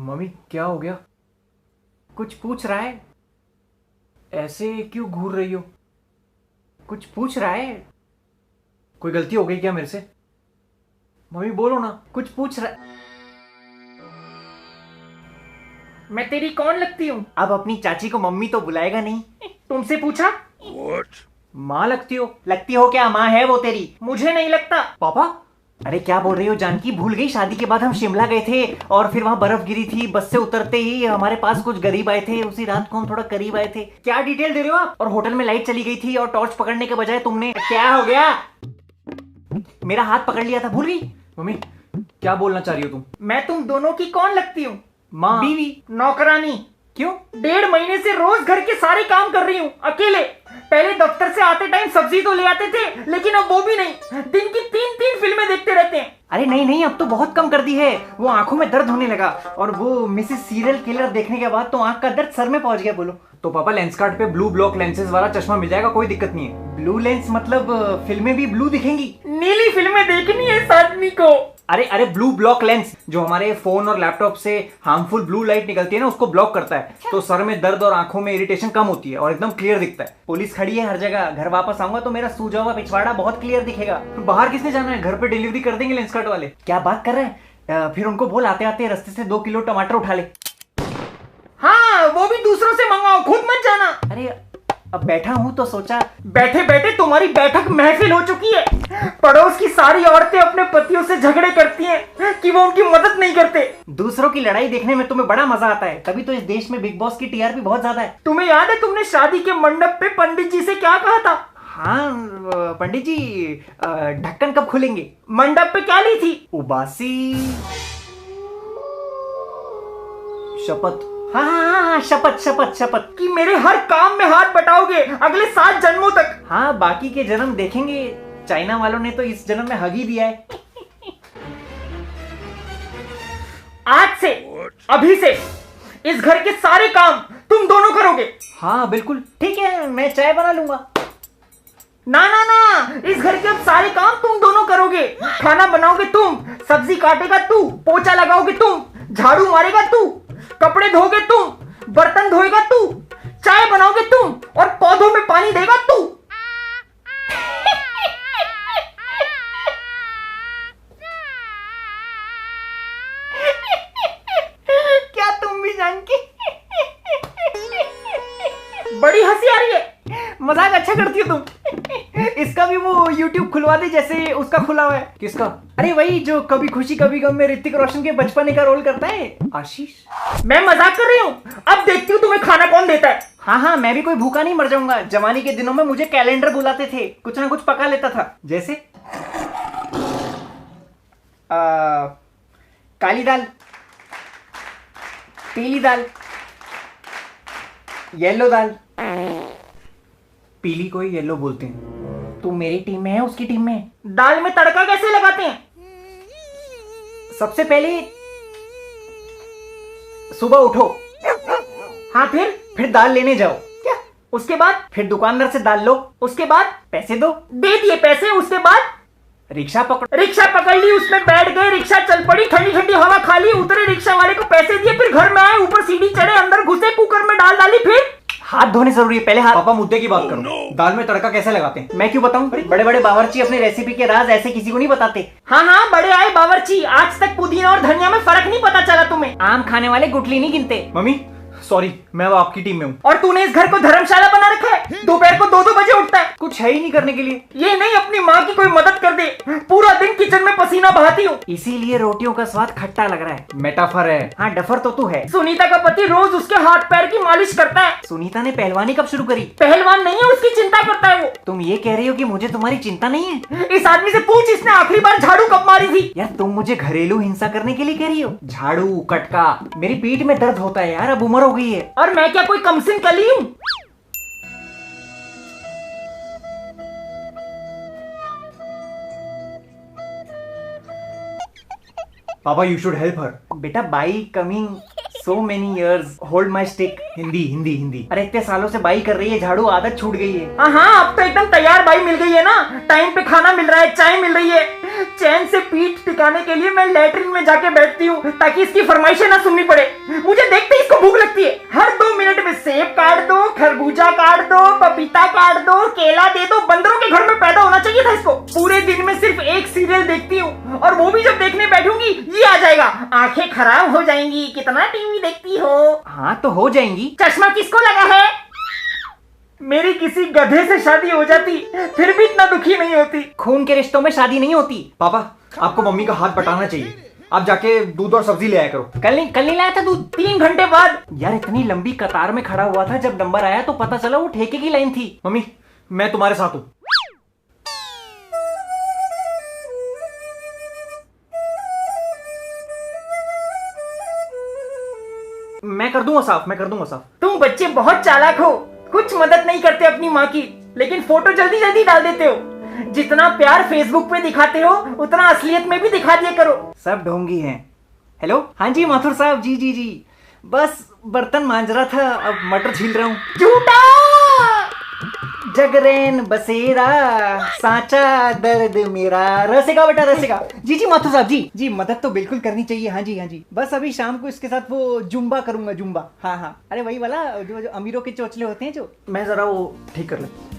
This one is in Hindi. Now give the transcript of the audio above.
मम्मी क्या हो गया? कुछ पूछ रहा है? ऐसे क्यों घूर रही हो? कुछ पूछ रहा है? कोई गलती हो गई क्या मेरे से? मम्मी बोलो ना, कुछ पूछ रहा है। मैं तेरी कौन लगती हूँ? अब अपनी चाची को मम्मी तो बुलाएगा नहीं। तुमसे पूछा? माँ लगती हो। लगती हो क्या? माँ है वो तेरी। मुझे नहीं लगता। पापा? अरे क्या बोल रही हो जानकी? भूल गई? शादी के बाद हम शिमला गए थे और फिर वहाँ बर्फ गिरी थी। बस से उतरते ही हमारे पास कुछ गरीब आए थे। उसी रात को हम थोड़ा करीब आए थे। क्या डिटेल दे रहे हो आप? और होटल में लाइट चली गई थी और टॉर्च पकड़ने के बजाय तुमने क्या हो गया, मेरा हाथ पकड़ लिया था। भूल गई? मम्मी क्या बोलना चाह रही हो तुम? मैं तुम दोनों की कौन लगती हूँ? माँ? बीवी? नौकरानी? क्यों? 1.5 महीने से रोज घर के सारे काम कर रही हूँ अकेले। पहले दफ्तर से आते टाइम सब्जी तो ले आते थे, लेकिन अब वो भी नहीं। दिन की 3 फिल्में देखते रहते हैं। अरे नहीं नहीं, अब तो बहुत कम कर दी है। वो आंखों में दर्द होने लगा और वो मिसेस सीरियल किलर देखने के बाद तो आंख का दर्द सर में पहुंच गया। बोलो तो पापा लेंस कार्ट पे ब्लू ब्लॉक लेंसेज वाला चश्मा मिल जाएगा, कोई दिक्कत नहीं है। ब्लू लेंस मतलब फिल्में भी ब्लू दिखेंगी? नीली फिल्में देखनी है इस आदमी को। अरे अरे ब्लू ब्लॉक लेंस जो हमारे फोन और लैपटॉप से हार्मफुल ब्लू लाइट निकलती है ना, उसको ब्लॉक करता है। तो सर में दर्द और आंखों में इरिटेशन कम होती है और एकदम क्लियर दिखता है। पुलिस खड़ी है हर जगह। घर वापस आऊंगा तो मेरा सूजा हुआ पिछवाड़ा बहुत क्लियर दिखेगा। बाहर किसने जाना है? घर पे डिलीवरी कर देंगे लेंस कार्ट वाले। क्या बात कर रहे हैं? फिर उनको बोल आते आते रास्ते से 2 किलो टमाटर उठा ले। हाँ, वो भी दूसरों से मंगाओ, खुद मत जाना। अरे अब बैठा हूं तो सोचा। बैठे बैठे तुम्हारी बैठक महफिल हो चुकी है। पड़ोस की सारी औरतें अपने पतियों से झगड़े करती हैं कि वो उनकी मदद नहीं करते। दूसरों की लड़ाई देखने में तुम्हें बड़ा मजा आता है, तभी तो इस देश में बिग बॉस की टीआरपी बहुत ज्यादा है। तुम्हें याद है तुमने शादी के मंडप पे पंडित जी से क्या कहा था? हाँ पंडित जी, ढक्कन कब खुलेंगे? मंडप पे क्या ली थी? उबासी शपथ। हाँ हाँ हाँ, शपथ शपथ शपथ कि मेरे हर काम में हाथ बटाओगे अगले 7 जन्मों तक। हाँ बाकी के जन्म देखेंगे। चाइना वालों ने तो इस जन्म में हग ही दिया है। आज से, अभी से इस घर के सारे काम तुम दोनों करोगे। हाँ बिल्कुल ठीक है, मैं चाय बना लूंगा। ना ना ना, इस घर के अब सारे काम तुम दोनों करोगे। खाना बनाओगे तुम, सब्जी काटेगा तू, पोछा लगाओगे तुम, झाड़ू मारेगा तू, कपड़े धोगे तुम, बर्तन धोएगा तू, चाय बनाओगे तुम और पौधों में पानी देगा तू। क्या तुम भी जानकी? बड़ी हंसी आ रही है। मजाक अच्छा करती हो तुम। इसका भी वो YouTube खुलवा दे जैसे उसका खुला हुआ है। किसका? अरे वही जो कभी खुशी कभी गम में ऋतिक रोशन के बचपने का रोल करता है, आशीष। मैं मजाक कर रही हूँ। अब देखती हूँ तुम्हें खाना कौन देता है। हाँ हाँ, मैं भी कोई भूखा नहीं मर जाऊंगा। जवानी के दिनों में मुझे कैलेंडर बुलाते थे, कुछ ना कुछ पका लेता था। जैसे काली दाल, पीली दाल, येलो दाल। पीली को ही येलो बोलते हैं। तू मेरी टीम में है, उसकी टीम में है। दाल में तड़का कैसे लगाते हैं? सबसे पहले सुबह उठो। हाँ फिर दाल लेने जाओ। क्या? उसके बाद? फिर दुकानदार से दाल लो। उसके बाद? पैसे दो। दे दिए पैसे। उसके बाद? रिक्शा पकड़। रिक्शा पकड़ ली, उसमें बैठ गए, रिक्शा चल पड़ी, ठंडी ठंडी हवा खा ली, उतरे, रिक्शा वाले को पैसे दिए, फिर घर में आए, ऊपर सीढ़ी चढ़े, अंदर घुसे, कुकर में दाल डाली, फिर हाथ धोने जरूरी है पहले हाथ। पापा मुद्दे की बात करो। दाल में तड़का कैसे लगाते हैं? मैं क्यों बताऊं? बड़े बड़े बावर्ची अपनी रेसिपी के राज ऐसे किसी को नहीं बताते। हाँ हाँ, बड़े आए बावर्ची, आज तक पुदीना और धनिया में फर्क नहीं पता चला तुम्हें। आम खाने वाले गुठली नहीं गिनते। मम्मी सॉरी, मैं अब आपकी टीम में हूँ। और तूने इस घर को धर्मशाला बना रखा है। दोपहर को 2-2 बजे उठता है। कुछ है ही नहीं करने के लिए। ये नहीं अपनी माँ की कोई मदद कर दे। पूरा दिन किचन में पसीना बहाती हूँ। इसीलिए रोटियों का स्वाद खट्टा लग रहा है। मेटाफर है। हाँ डफर तो तू है। सुनीता का पति रोज उसके हाथ पैर की मालिश करता है। सुनीता ने पहलवानी कब शुरू करी? पहलवान नहीं है, उसकी चिंता करता है वो। तुम ये कह रही हो कि मुझे तुम्हारी चिंता नहीं है? इस आदमी से पूछ, इसने आखिरी बार झाड़ू कब मारी थी? यार तुम मुझे घरेलू हिंसा करने के लिए कह रही हो? झाड़ू कटका, मेरी पीठ में दर्द होता है यार, अब उम्र हो गई है। और मैं क्या कोई कमसिन कली हूँ? पापा यू शुड हेल्प हर। बेटा by coming so many years, hold my stick। Hindi Hindi Hindi. अरे इतने सालों से बाई कर रही है, झाड़ू आदत छूट गई है। हाँ, अब तो एकदम तैयार बाई मिल गई है ना। टाइम पे खाना मिल रहा है, चाय मिल रही है, चैन से पीठ टिकाने के लिए मैं लेटरिन में जाके बैठती हूँ ताकि इसकी फरमाइशें ना सुननी पड़े। मुझे देखते ही इसको भूख लगती है। हर 2 मिनट में सेब काट दो, खरबूजा काट दो, पपीता काट दो, केला दे दो। बंदरों के घर में पैदा होना चाहिए था इसको। पूरे दिन में सिर्फ एक सीरियल देखती हूँ और वो भी जब देखने बैठूंगी ये आ जाएगा, आंखें खराब हो जाएंगी, कितना टीवी देखती हो। हाँ तो हो जाएंगी। चश्मा किसको लगा है? मेरी किसी गधे से शादी हो जाती फिर भी इतना दुखी नहीं होती। खून के रिश्तों में शादी नहीं होती। पापा आपको मम्मी का हाथ बटाना चाहिए। आप जाके दूध और सब्जी ले आया करो। कल नहीं लाया था दूध? 3 घंटे बाद। यार इतनी लंबी कतार में खड़ा हुआ था, जब नंबर आया तो पता चला वो ठेके की लाइन थी। मम्मी मैं तुम्हारे साथ हूँ। मैं कर दूंगा साफ। तुम बच्चे बहुत चालाक हो, कुछ मदद नहीं करते अपनी माँ की, लेकिन फोटो जल्दी जल्दी डाल देते हो। जितना प्यार फेसबुक पे दिखाते हो उतना असलियत में भी दिखा दिया करो। सब ढोंगी हैं। हेलो, हाँ जी माथुर साहब, जी बस बर्तन मांज रहा था, अब मटर छील रहा हूँ। झूठा जगरेन बसेरा साचा दर्द मेरा। रसेगा बेटा रसेगा। जी माथुर साहब, जी मदद तो बिल्कुल करनी चाहिए। हाँ जी बस अभी शाम को इसके साथ वो जुम्बा करूंगा, जुम्बा। हाँ अरे वही वाला जो अमीरों के चोचले होते हैं जो। मैं जरा वो ठीक कर लेता हूँ।